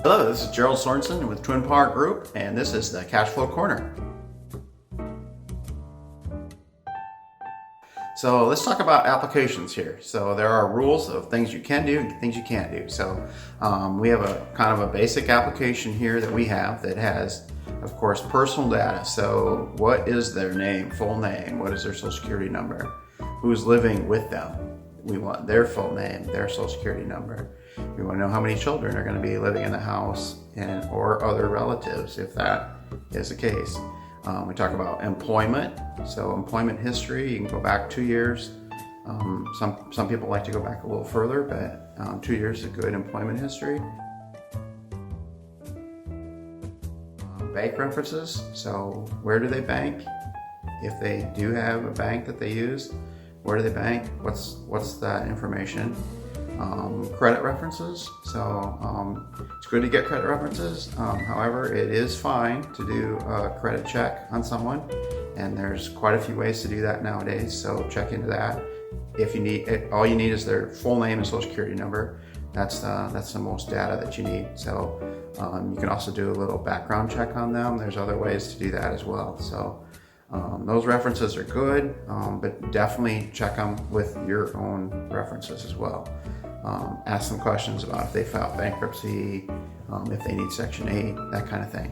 Hello, this is Gerald Sorensen with Twin Power Group, and this is the Cash Flow Corner. So let's talk about applications here. So there are rules of things you can do and things you can't do. So we have a kind of a basic application here that we have that has, of course, personal data. So what is their name, full name? What is their social security number? Who's living with them? We want their full name, their social security number. We want to know how many children are going to be living in the house or other relatives if that is the case. We talk about employment. So employment history, you can go back 2 years. Some people like to go back a little further, but 2 years is a good employment history. Bank references. So where do they bank? If they do have a bank that they use, where do they bank? What's that information? Credit references. So it's good to get credit references. However, it is fine to do a credit check on someone, and there's quite a few ways to do that nowadays. So check into that. If you need it, all you need is their full name and social security number. That's the most data that you need. So you can also do a little background check on them. There's other ways to do that as well. So those references are good, but definitely check them with your own references as well. Ask some questions about if they filed bankruptcy, if they need Section 8, that kind of thing.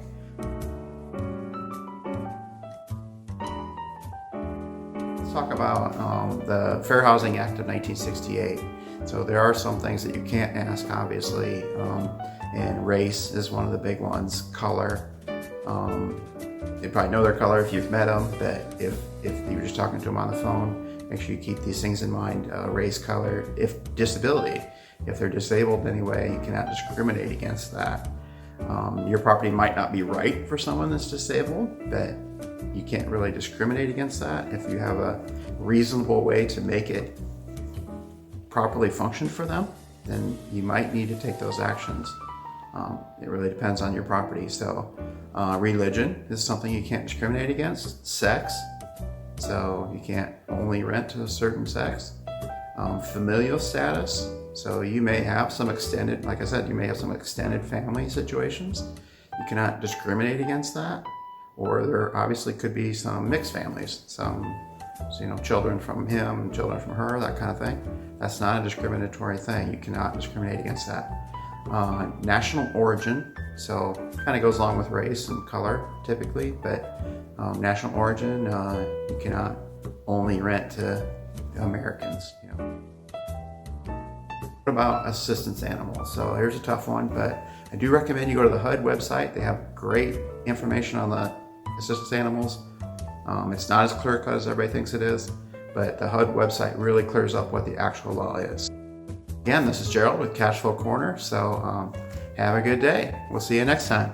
Let's talk about the Fair Housing Act of 1968. So there are some things that you can't ask, obviously, and race is one of the big ones. Color. You probably know their color if you've met them, but if you're just talking to them on the phone, make sure you keep these things in mind. Race, color, if disability. If they're disabled in any way, you cannot discriminate against that. Your property might not be right for someone that's disabled, but you can't really discriminate against that. If you have a reasonable way to make it properly function for them, then you might need to take those actions. It really depends on your property. So religion is something you can't discriminate against. Sex, so you can't only rent to a certain sex. Familial status, so you may have some extended, like I said, you may have some extended family situations. You cannot discriminate against that. Or there obviously could be some mixed families, children from him, children from her, that kind of thing. That's not a discriminatory thing. You cannot discriminate against that. National origin, so kind of goes along with race and color typically, but national origin, you cannot only rent to Americans. What about assistance animals? So here's a tough one, but I do recommend you go to the HUD website. They have great information on the assistance animals. It's not as clear cut as everybody thinks it is, but the HUD website really clears up what the actual law is. Again, this is Gerald with Cash Flow Corner, so have a good day. We'll see you next time.